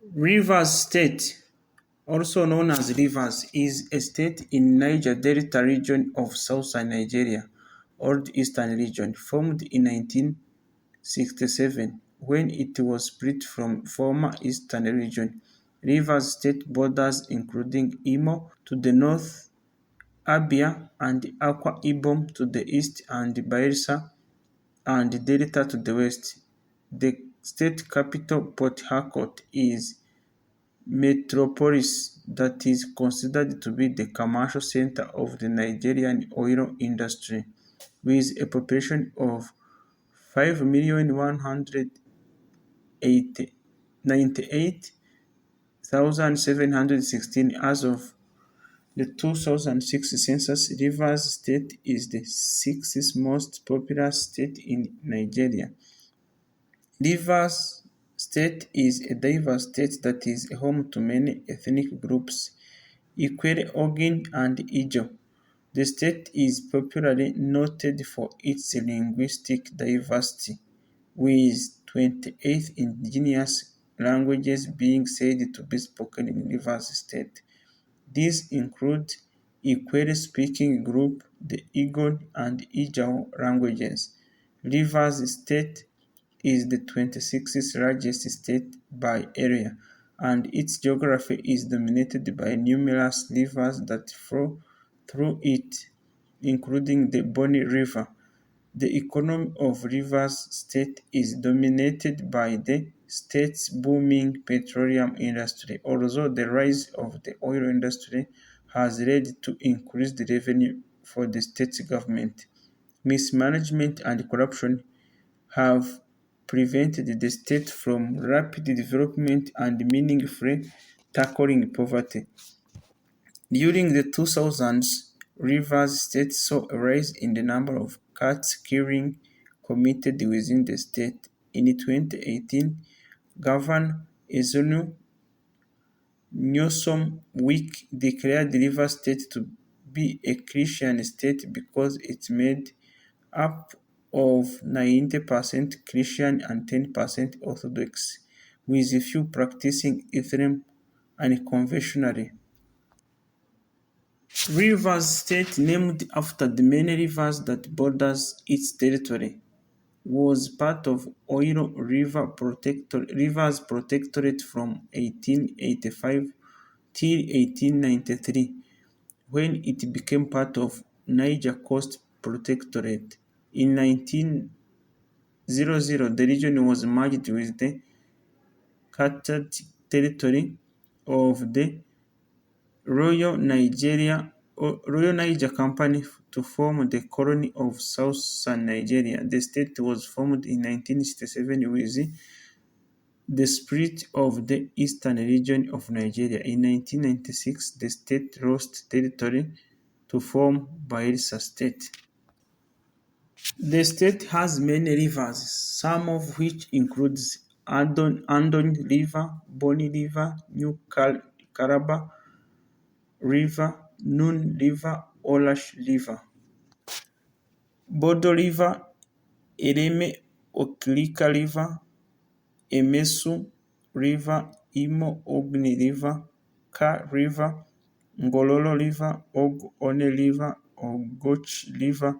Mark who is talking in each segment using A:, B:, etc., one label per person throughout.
A: Rivers State, also known as Rivers, is a state in Niger Delta region of southern Nigeria, Old Eastern Region, formed in 1967 when it was split from former Eastern Region. Rivers State borders including Imo to the north, Abia and Akwa Ibom to the east, and Bayelsa and Delta to the west. The state capital, Port Harcourt, is metropolis that is considered to be the commercial center of the Nigerian oil industry, with a population of 5,198,716 as of the 2006 census. Rivers State is the sixth most populous state in Nigeria. Rivers State is a diverse state that is home to many ethnic groups, Ikwerre Ogoni and Ijaw. The state is popularly noted for its linguistic diversity, with 28 indigenous languages being said to be spoken in Rivers State. These include Ikwerre-speaking group, the Igbo and Ijaw languages. Rivers State is the 26th largest state by area, and its geography is dominated by numerous rivers that flow through it, including the Bonny River. The economy of Rivers State is dominated by the state's booming petroleum industry, although the rise of the oil industry has led to increased revenue for the state government. Mismanagement and corruption have prevented the state from rapid development and meaningfully tackling poverty. During the 2000s, Rivers State saw a rise in the number of cat killings committed within the state. In 2018, Governor Ezonu Nyesom Wike declared Rivers State to be a Christian state because it made up of 90% Christian and 10% Orthodox, with a few practicing Islam unconventionally. Rivers State, named after the many rivers that borders its territory, was part of Rivers Protectorate from 1885 till 1893, when it became part of Niger Coast Protectorate. In 1900, the region was merged with the Carthage territory of the Royal Niger Company to form the colony of southern Nigeria. The state was formed in 1967 with the split of the eastern region of Nigeria. In 1996, the state lost territory to form Bayelsa State. The state has many rivers, some of which include Andon River, Bonny River, New Calabar River, Nun River, Olash River, Bodo River, Ereme Okirika River, Emesu River, Imo Ogni River, Ka River, Ngololo River, One River, Ogoch River,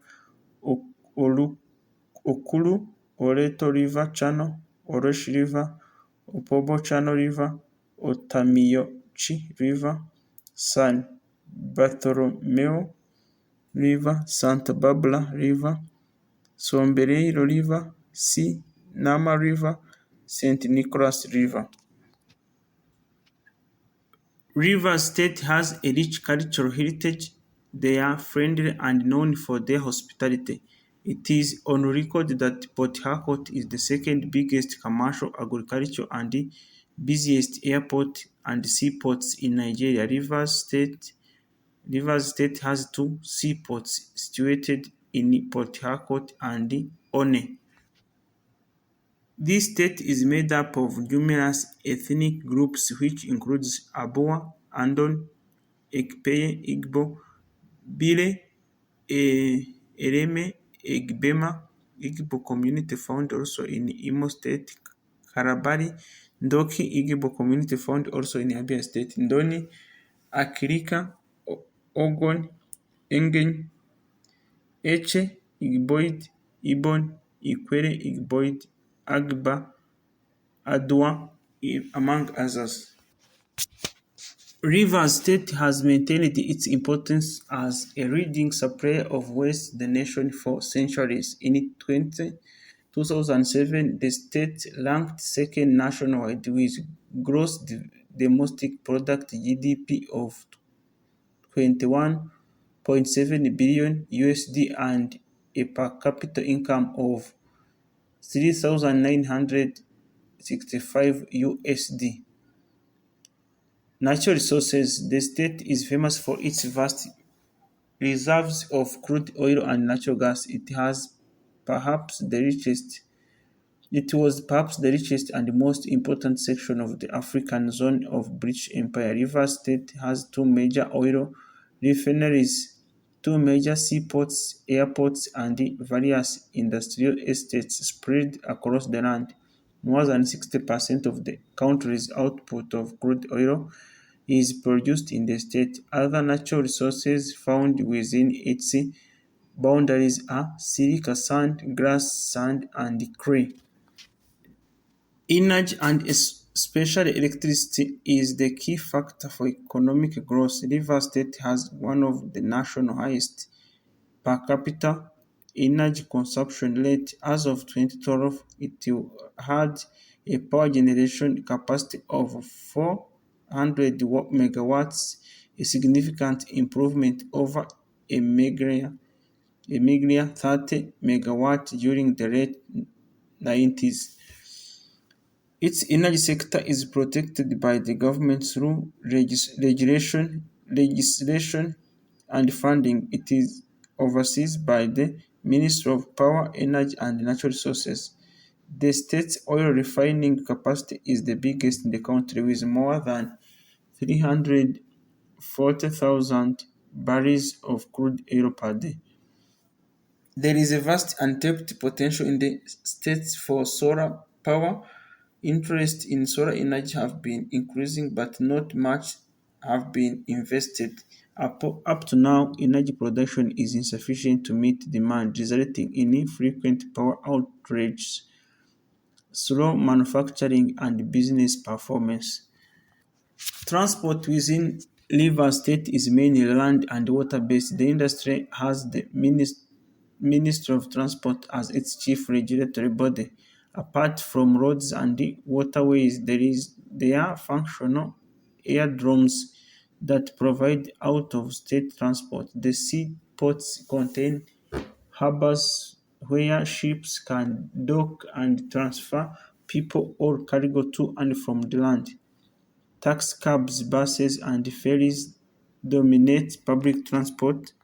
A: Okulu, Oreto River Channel, Orosh River, Opobo Channel River, Otamiyochi River, San Bartholomew River, Santa Barbara River, Sombrero River, Nama River, St. Nicholas River. Rivers State has a rich cultural heritage. They are friendly and known for their hospitality. It is on record that Port Harcourt is the second biggest commercial, agricultural, and busiest airport and seaports in Nigeria. Rivers State has two seaports situated in Port Harcourt and One. This state is made up of numerous ethnic groups which includes Aboa, Andon, Ekpeye, Igbo, Bile, Ereme, Egbema, Igbo community found also in Imo State, Karabari, Ndoki Igbo Community Fund, also in Abia State. Ndoni, Akirika, Ogon, Engen, Eche, Igboid, Ibon, Ikwerre Igboid, Agba, Adwa, among others. Rivers State has maintained its importance as a leading supplier of waste to the nation for centuries. In 2007, the state ranked second nationwide with gross domestic product (GDP) of 21.7 billion USD and a per capita income of 3,965 USD. Natural resources. The state is famous for its vast reserves of crude oil and natural gas. Perhaps the richest It was perhaps the richest and most important section of the African zone of British Empire. Rivers State has two major oil refineries, two major seaports, airports, and various industrial estates spread across the land. More than 60% of the country's output of crude oil is produced in the state. Other natural resources found within its boundaries are silica sand, grass sand, and clay. Energy and especially electricity is the key factor for economic growth. Rivers State has one of the national highest per capita energy consumption rate. As of 2012, it had a power generation capacity of 400 megawatts, a significant improvement over a meager 30 megawatts during the late 90s. Its energy sector is protected by the government through legislation and funding. It is overseen by the Ministry of Power, Energy and Natural Resources. The state's oil refining capacity is the biggest in the country with more than 340,000 barrels of crude oil per day. There is a vast untapped potential in the state for solar power. Interest in solar energy have been increasing, but not much have been invested. Up to now, energy production is insufficient to meet demand, resulting in frequent power outages, slow manufacturing, and business performance. Transport within Rivers State is mainly land and water-based. The industry has the Ministry of Transport as its chief regulatory body. Apart from roads and waterways, there are functional aerodromes that provide out-of-state transport. The seaports contain harbors where ships can dock and transfer people or cargo to and from the land. Taxi cabs, buses, and ferries dominate public transport.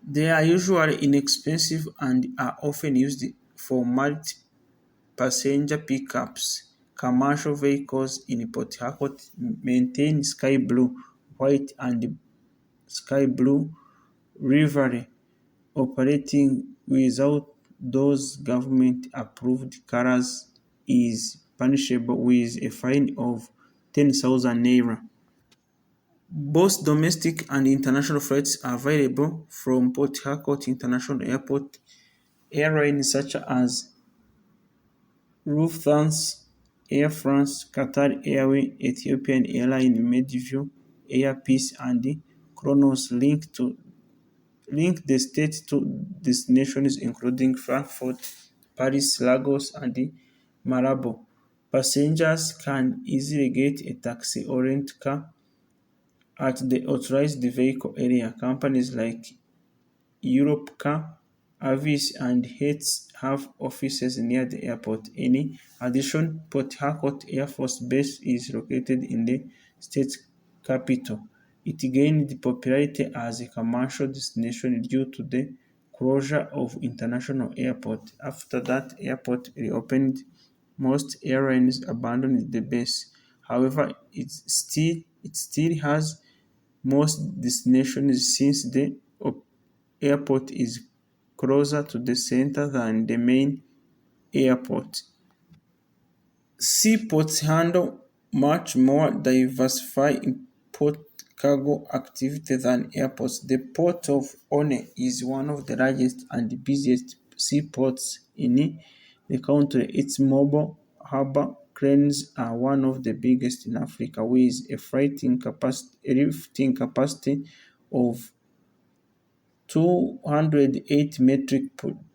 A: They are usually inexpensive and are often used for multi-passenger pickups. Commercial vehicles in Port Harcourt maintain sky blue, white, and sky blue livery. Operating without those government-approved colors is punishable with a fine of 10,000 naira. Both domestic and international flights are available from Port Harcourt International Airport. Airlines such as Lufthansa, Air France, Qatar Airways, Ethiopian Airlines, Mediview, Air Peace, and Kronos link the state to destinations including Frankfurt, Paris, Lagos, and Malabo. Passengers can easily get a taxi or rent car at the authorized vehicle area. Companies like Europcar, Avis, and Hertz have offices near the airport. In addition, Port Harcourt Air Force Base is located in the state capital. It gained popularity as a commercial destination due to the closure of international airport. After that airport reopened, most airlines abandoned the base. However, it still has most destinations since the airport is closer to the center than the main airport. Seaports handle much more diversified import cargo activity than airports. The Port of One is one of the largest and busiest seaports in the country. Its mobile harbour cranes are one of the biggest in Africa, with a lifting capacity of 208 metric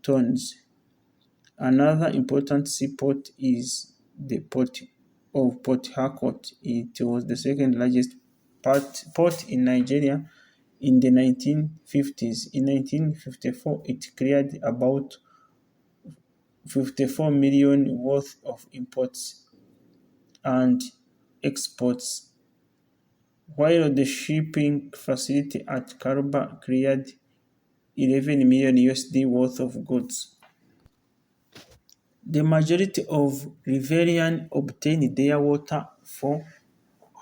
A: tons. Another important seaport is the Port of Port Harcourt. It was the second largest port in Nigeria in the 1950s. In 1954, it cleared about 54 million worth of imports and exports, while the shipping facility at Karuba cleared 11 million USD worth of goods. The majority of Riverians obtain their water for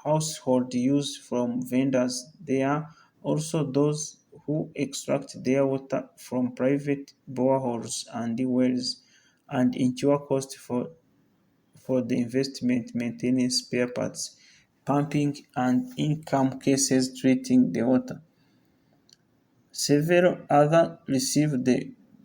A: household use from vendors. There are also those who extract their water from private boreholes and wells and incur costs for the investment, maintenance, spare parts, pumping, and in some cases treating the water. Several others receive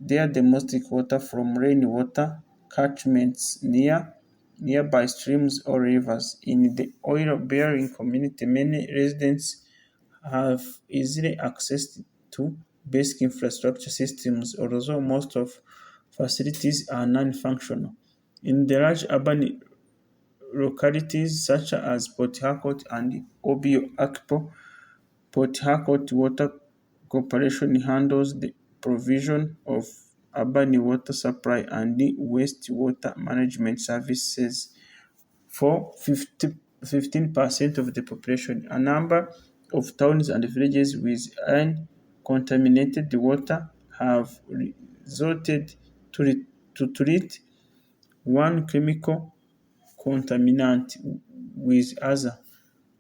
A: their domestic water from rainwater catchments nearby streams or rivers. In the oil-bearing community, many residents have easily access to basic infrastructure systems, although most of facilities are non-functional. In the large urban localities such as Port Harcourt and Obio Akpo, Port Harcourt Water Corporation handles the provision of urban water supply and wastewater management services for 15% of the population. A number of towns and villages with uncontaminated water have resorted to treat one chemical contaminant with other.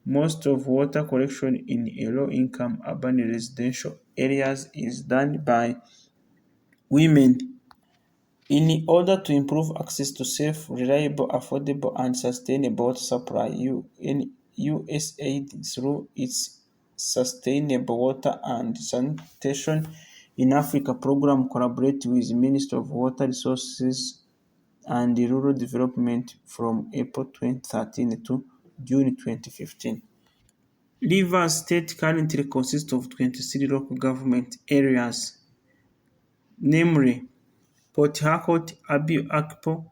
A: Most of water collection in low-income urban residential areas is done by women. In order to improve access to safe, reliable, affordable, and sustainable water supply, USAID, through its Sustainable Water and Sanitation in Africa program, collaborates with Ministry of Water Resources and Rural Development from April 2013 to June 2015. Rivers State currently consists of 23 local government areas, namely Port Harcourt, Abia, Akpo,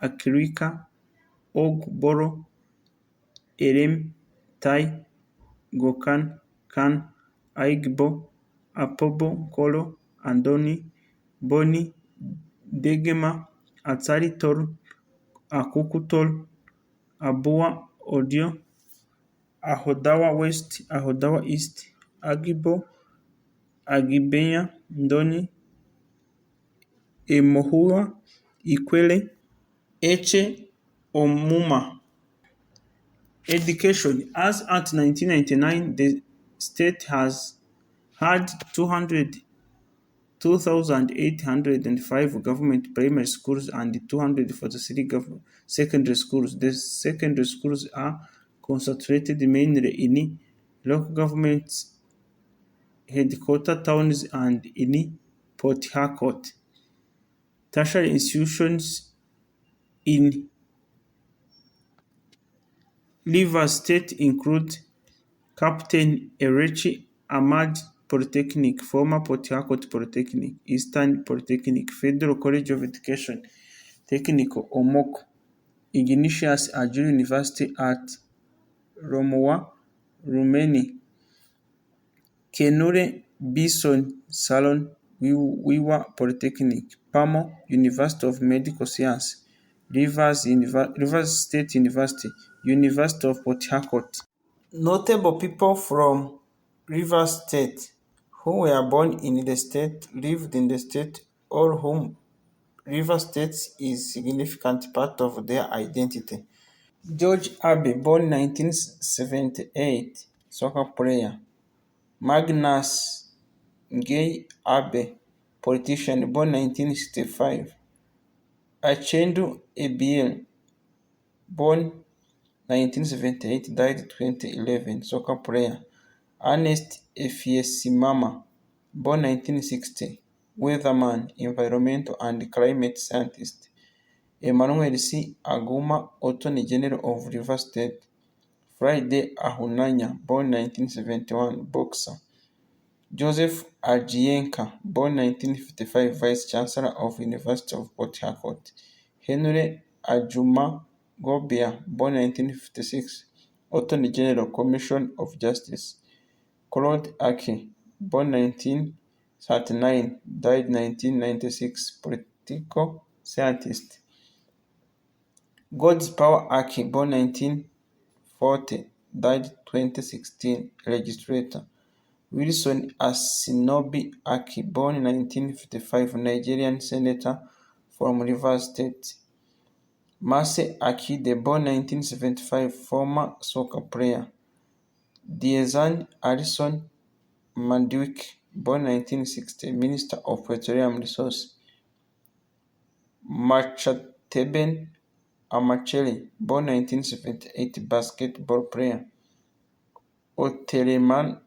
A: Akirika, Ogboro, Erem, Tai, Gokan, Kan, Aigbo, Apobo, Kolo, Andoni, Boni, Degema, Atari Tol, Akuku Tol, Abua, Odio, Ahodawa West, Ahodawa East, Agibo, Agibenya, Ndoni, Emohua, Ikwerre, Eche, Omuma. Education. As at 1999, the state has had 2,805 government primary schools and 243 secondary schools. The secondary schools are concentrated mainly in local government headquarter towns and in Port Harcourt. Tertiary institutions in Rivers State include Captain Erechi Ahmad Polytechnic, former Port Harcourt Polytechnic, Eastern Polytechnic, Federal College of Education, Technical Omoko, Ignatius Ajuru University at Romowa, Romania, Kenure Bison Salon Wiwa Polytechnic, Pamo University of Medical Science, Rivers State University, University of Port Harcourt. Notable people from Rivers State who were born in the state, lived in the state, or whom Rivers State is a significant part of their identity. George Abbey, born 1978, soccer player. Magnus Gay Abbey, politician, born 1965. Achendu Ebiel, born 1978, died 2011, soccer player. Ernest Efiesimama, born 1960, weatherman, environmental and climate scientist. Emmanuel C. Aguma, Attorney General of Rivers State. Friday Ahunanya, born 1971, boxer. Joseph Ajiyenka, born 1955, Vice Chancellor of University of Port Harcourt. Henry Ajuma Gobia, born 1956, Attorney General, Commission of Justice. Claude Ake, born 1939, died 1996, political scientist. God's Power Ake, born 1940, died 2016, legislator. Wilson Asinobi Aki, born 1955, Nigerian senator from Rivers State. Mase Akide, born 1975, former soccer player. Diezan Alison Manduik, born 1960, Minister of Petroleum Resources. Machateben Amachele, born 1978, basketball player. Otelemamba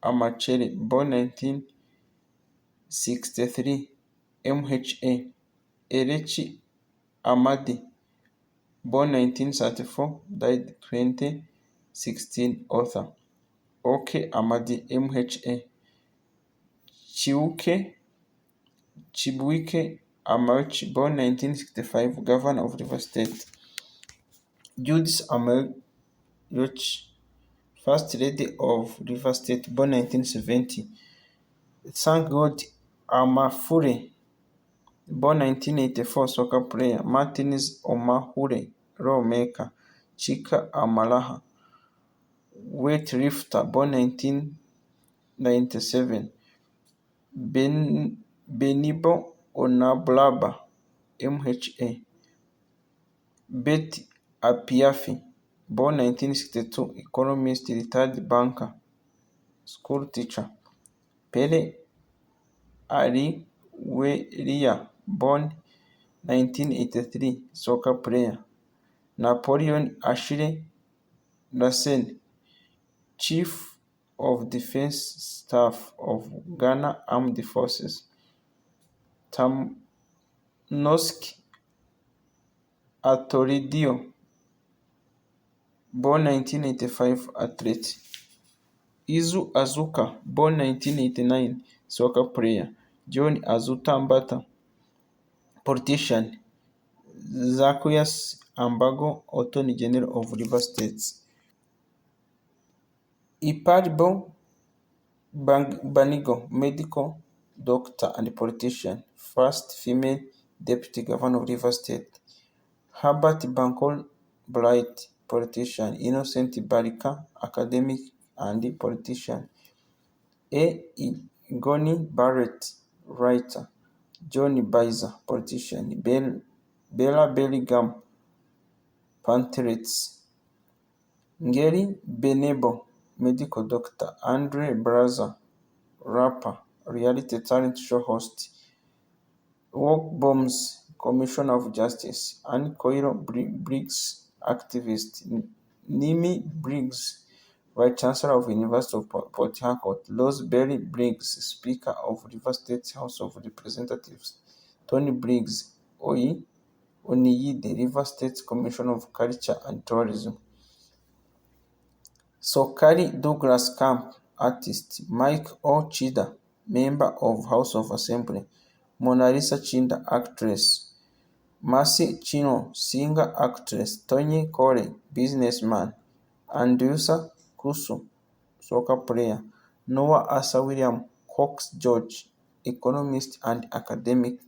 A: Amachele, born 1963, MHA. Elechi Amadi, born 1934, died 2016, author. Oke Amadi, MHA. Chibuike Amaechi, born 1965, Governor of Rivers State. Judith Amaechi, First Lady of Rivers State, born 1970. Thank God Amafure, born 1984, soccer player. Martins Omahure, lawmaker. Chika Amalaha, weightlifter, born 1997. Benibo Onablaba, MHA. Betty Apiafi, born 1962, economist, retired banker, school teacher. Pele Ariweria, born 1983, soccer player. Napoleon Ashile Lassen, Chief of Defense Staff of Ghana Armed Forces. Tamnoski Atoridio, born 1985, athlete. Izu Azuka, born 1989, soccer player. John Azutambata, politician. Zacchaeus Ambago, Attorney General of Rivers State. Iparibo Banigo, medical doctor and politician. First female deputy governor of Rivers State. Herbert Bankole Bright, politician. Innocent Barika, academic and politician. A. Igoni Barrett, writer. John Bizer, politician. Bella Bellingham, Pantelets. Ngeri Benebo, medical doctor. Andre Braza, rapper, reality talent show host. Work Bombs, Commissioner of Justice. Anne Koiro Briggs, activist. Nimi Briggs, Vice Chancellor of University of Port Harcourt. Roseberry Briggs, Speaker of Rivers State House of Representatives. Tony Briggs Oniyide, Rivers State Commissioner of Culture and Tourism. Sokari Douglas Camp, artist. Mike O. Chida, member of House of Assembly. Mona Lisa Chinda, actress. Mercy Chino, singer, actress. Tony Cole, businessman. Andusa Kusu, soccer player. Noah Asa William Cox George, economist and academic.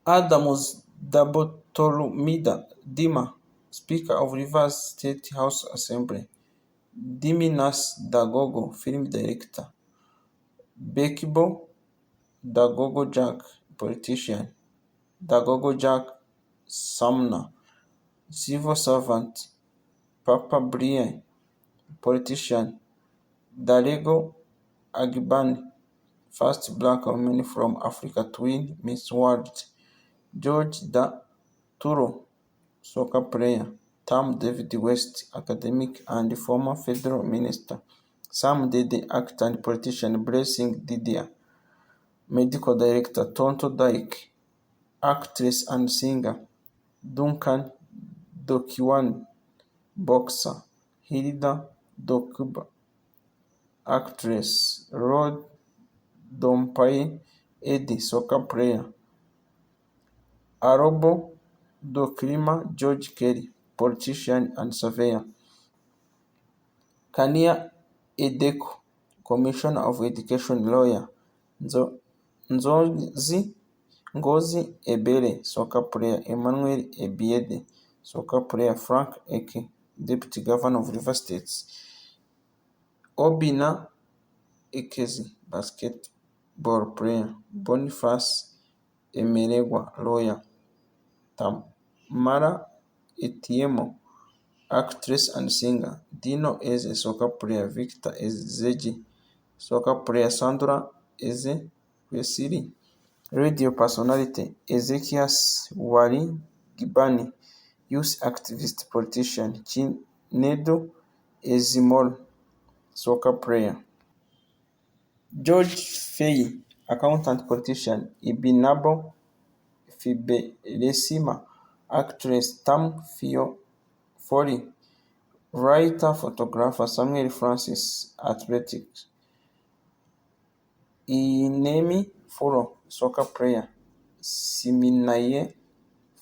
A: Adamus Dabotolumida Dima, Speaker of Rivers State House Assembly. Diminas Dagogo, film director. Bekibo Dagogo Jack, politician. Dagogo Jack Sumner, civil servant. Papa Brian, politician. Darego Agbani, first black woman from Africa to win Miss World. George Turo, soccer player. Tam David West, academic and former federal minister. Sam Dede, actor and politician. Blessing Didier, medical director. Tonto Dyke, actress and singer. Duncan Dokiwan, boxer. Hilda Dokuba, actress. Rod Dompaye Eddie, soccer player. Arobo Doklima George Kelly, politician and surveyor. Kania Edeko, commissioner of education, lawyer. Nzozi Ngozi Ebele, soccer player. Emmanuel Ebiede, soccer player. Frank Eke, deputy governor of River State. Obina Ekezi, basketball player. Boniface Emeregwa, lawyer. Tamara Etiemo, actress and singer. Dino Eze, soccer player. Victor Ezeji, soccer player. Sandra Eze Wesiri, radio personality. Ezekias Wali Gibani, youth activist, politician. Chinedu Ezimol, soccer player. George Fei, accountant, politician. Ibinabo Fibelesima, actress. Tam Fori, writer, photographer. Samuel Francis, athletics. Inemi Furo, soccer player. Siminaye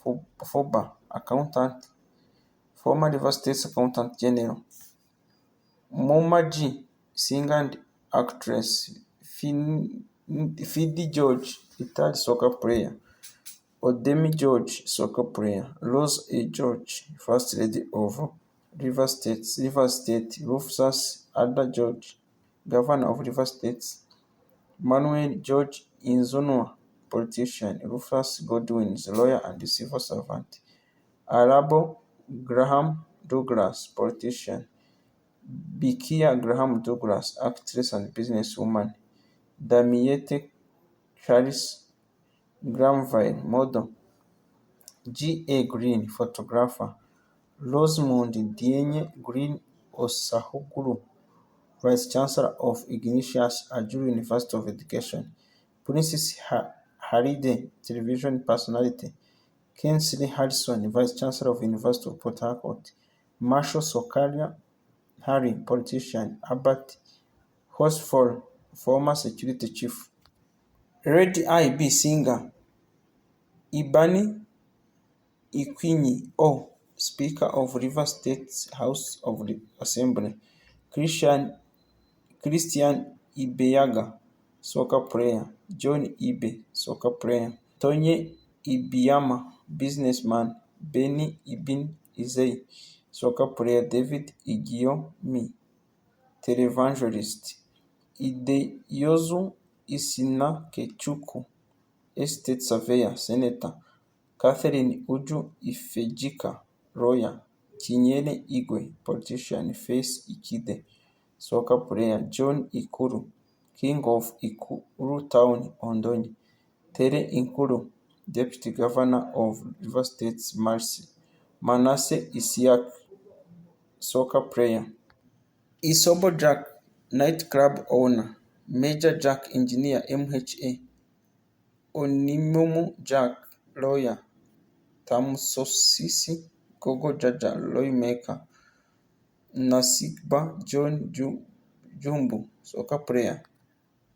A: Foba, accountant, former River State Accountant General. Momaji, singer and actress. Fidi George, retired soccer player. Odemi George, soccer player. Rose A. George, First Lady of River State. Rufus Ada George, Governor of River State. Manuel George Inzonua, politician. Rufus Godwin, lawyer and civil servant. Arabo Graham Douglas, politician. Bikia Graham Douglas, actress and businesswoman. Damiette Charles Granville, model. G. A. Green, photographer. Rosemond Dienye Green Osahoglu, Vice Chancellor of Ignatius Ajuru University of Education. Princess Haride, television personality. Kingsley Harrison, Vice Chancellor of University of Port Harcourt. Marshall Sokaria Harry, politician. Albert Horsfall, former security chief. Red I.B. singer. Ibani Ikwinyi O, Speaker of River State House of Assembly. Christian Ibeyaga, soccer player. John Ibe, soccer player. Tonye Ibiyama, businessman. Benny Ibin Izei, soccer player. David Igiyomi, televangelist. Ideyozu Isina Kechuku, estate surveyor, senator. Catherine Uju Ifejika, lawyer. Chinyere Igwe, politician. Face Ikide, soccer player. John Ikuru, king of Ikuru town, Ondoni. Tere Inkuru, deputy governor of River State. Manasseh Isiak, soccer player. Isobo Jack, nightclub owner. Major Jack, engineer, MHA. Onimomu Jack, lawyer. Tamsosisi Gogo Jaja, lawmaker. Nasigba John Jumbu, soccer player.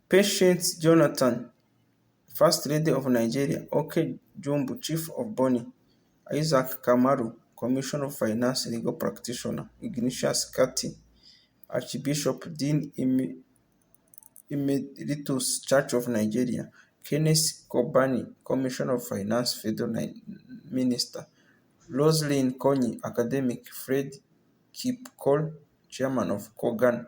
A: Patience Jonathan, First Lady of Nigeria. Oke Jumbu, chief of Bonny. Isaac Kamaru, commissioner of finance, legal practitioner. Ignatius Kati, Archbishop, Dean Emeritus, Church of Nigeria. Kenneth Kobani, commissioner of finance, federal minister. Roslyn Konyi, academic. Fred Kipkol, chairman of Kogan.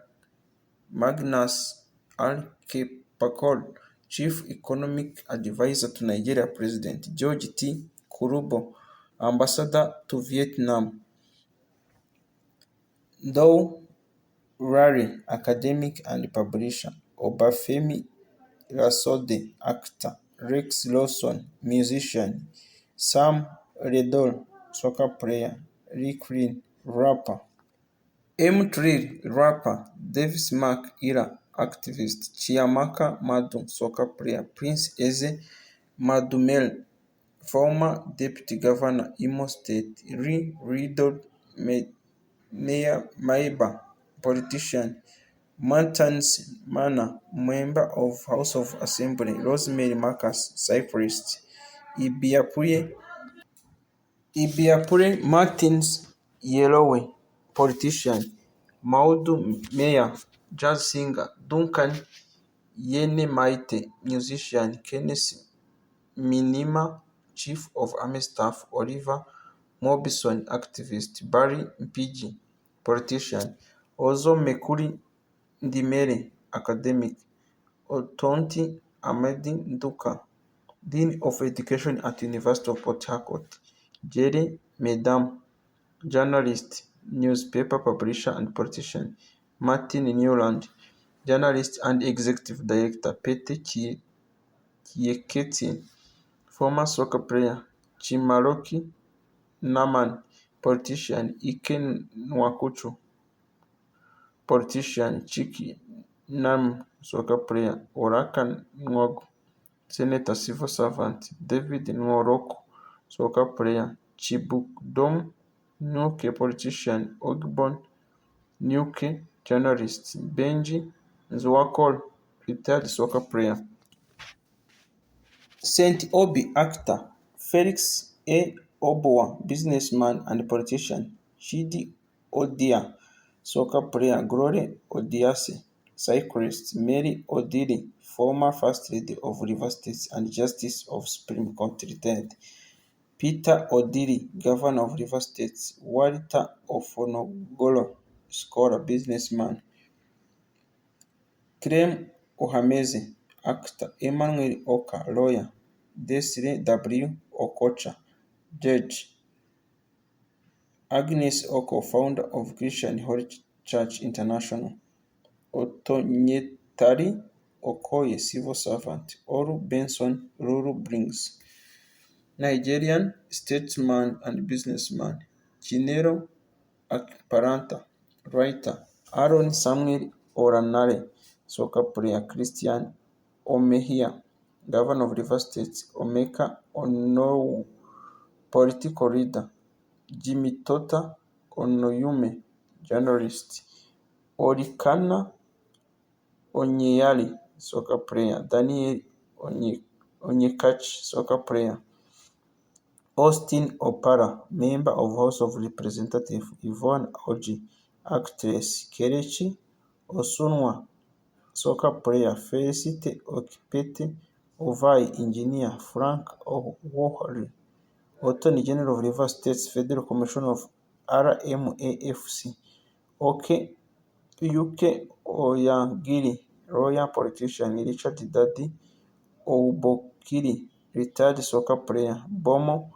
A: Magnus Alkepakol, chief economic advisor to Nigeria president. George T. Kurubo, ambassador to Vietnam. Dow Rari, academic and publisher. Obafemi Rasode, actor. Rex Lawson, musician. Sam Redol, soccer player. Rick rapper. M3 rapper. Davis Mark Ira, activist. Chiamaka Madu, soccer player. Prince Eze Madumel, former deputy governor, Imo State. Riddle Mayor Maiba, politician. Martins Mana, member of House of Assembly. Rosemary Marcus, cyprist. Ibiapure Martins Yelowe, politician. Maudu Meya, jazz singer. Duncan Yene Maite, musician. Kenneth Minima, chief of army staff. Oliver Mobison, activist. Barry Mpigi, politician. Ozo Mekuri Ndimere, academic. Otonti Amedi Nduka, Dean of Education at University of Port Harcourt. Jerry Medam, journalist, newspaper publisher and politician. Martin Newland, journalist and executive director. Pete Kieketi, former soccer player. Chimaroki Naman, politician. Ike Nwakuchu, politician. Chiki Nam, soccer player. Oraka Nwogu, senator, civil servant. David Nworoko, soccer player. Chibukdom Nuke, politician. Ogbon Nuke, journalist. Benji Nzwakol, retired soccer player. Saint Obi, actor. Felix A. Oboa, businessman and politician. Chidi Odia, soccer player. Glory Odiase, cyclist. Mary Odili, former First Lady of Rivers State and Justice of Supreme Court, retired. Peter Odili, Governor of Rivers State. Walter Ofonogolo, scholar, businessman. Clem Ohameze, actor. Emmanuel Oka, lawyer. Desiree W. Okocha, judge. Agnes Oko, founder of Christian Holy Church International. Otonyetari Okoye, civil servant. Oru Benson Ruru Brings, Nigerian statesman and businessman. Chinelo Akparanta, writer. Aaron Samuel Oranare, soccer player. Christian Omehia, governor of Rivers State. Omeka Onowu, political leader. Jimmy Tota Onoyume, journalist. Orikana Onyeyali, soccer player. Daniel Onyekachi, soccer player. Austin Opara, member of House of Representatives. Yvonne Oji, actress. Kelechi Osunwa, soccer player. Felicite Okipete Ovai, engineer. Frank Owohori, Attorney General of Rivers State Federal Commission of RMAFC. Oke Yuke Oyangiri, lawyer, politician. Richard Dadi Oubokiri, retired soccer player. Bomo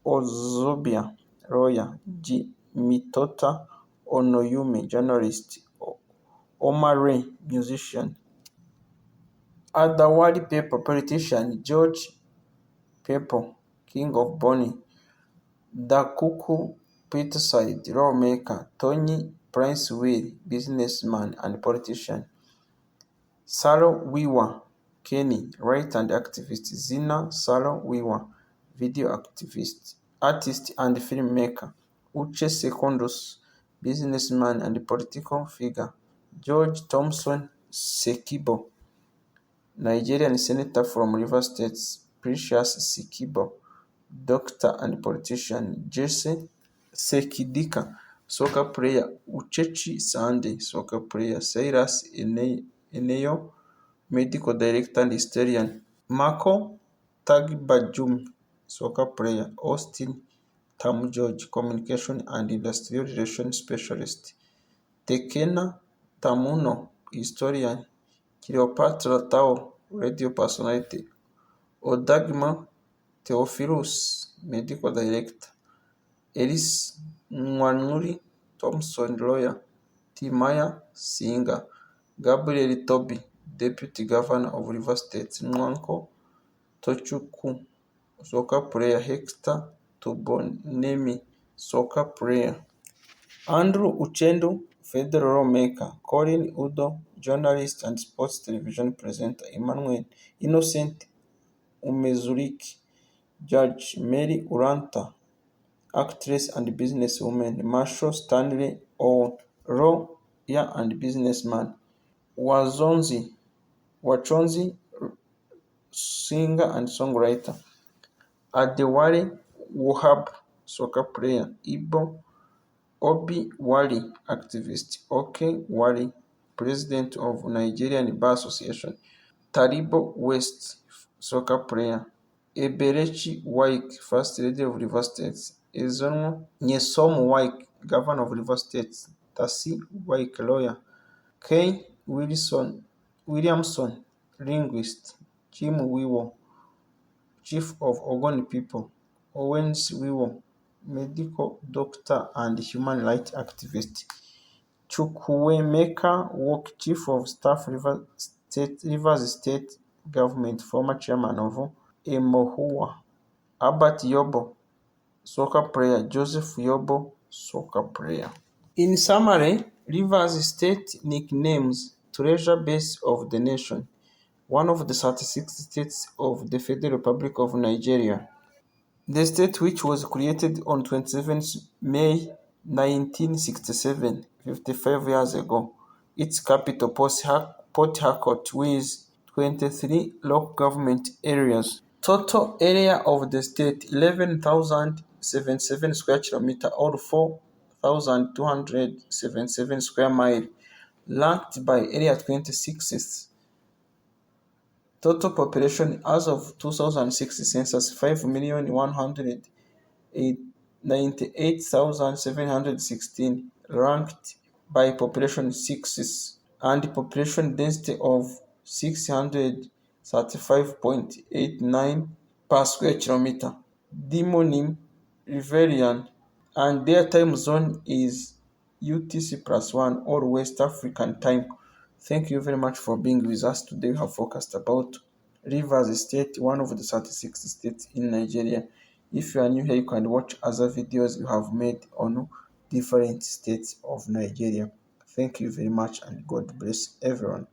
A: Ozobia, lawyer. G. Mitota Onoyume, journalist. Omare, musician. Adawari Pepper, politician. George Pepper, king of Bonny. Dakuku Peterside, lawmaker. Tony Prince Will, businessman and politician. Salo Wiwa Kenny, writer and activist. Zina Salo Wiwa, video activist, artist and filmmaker. Uche Secondus, businessman and political figure. George Thompson Sekibo, Nigerian senator from Rivers State. Precious Sekibo, doctor and politician. Jesse Sekidika, soccer player. Uchechi Sunday, soccer player. Cyrus Eneyo, medical director and historian. Marco Tagbajum, soccer player. Austin Tam George, communication and industrial relations specialist. Tekena Tamuno, historian. Cleopatra Tao, radio personality. Odagma Theophilus, medical director. Elis Nwanuri Thompson, lawyer. Timaya singer. Gabriel Toby, deputy governor of Rivers State. Nwanko Tochukwu soccer player. Hector Tobonemi, soccer player. Andrew Uchendu, federal maker. Colin Udo, journalist and sports television presenter. Emmanuel Innocent Umezuriki, judge. Mary Uranta, actress and businesswoman. Marshall Stanley Owen, lawyer and businessman. Wachonzi, singer and songwriter. Adewale Wahab, soccer player. Obi Wali, activist. Oke Wali, president of Nigerian Bar Association. Taribo West, soccer player. Eberechi Waik, first lady of Rivers State. Nyesom Waik, governor of Rivers State. Tasi Waik, lawyer. K. Williamson, linguist. Jim Wiwo, chief of Ogoni people. Owens Wiwo, medical doctor and human rights activist. Chukwuemeka Work, chief of staff, Rivers State government, former chairman of Emohua. Albert Yobo, soccer player. Joseph Yobo, soccer player. In summary, Rivers State nicknames treasure base of the nation, one of the 36 states of the Federal Republic of Nigeria. The state, which was created on 27th May 1967, 55 years ago. Its capital, Port Harcourt, with 23 local government areas. Total area of the state, 11,077 square kilometers or 4,277 square miles. Ranked by area 26th. Total population as of 2006 census, 5,198,716, ranked by population 6th, and population density of 635.89 per square kilometer. Demonym Riverian, and their time zone is UTC+1 or West African time. Thank you very much for being with us today. We have focused about Rivers State, one of the 36 states in Nigeria. If you are new here, you can watch other videos we have made on different states of Nigeria. Thank you very much and God bless everyone.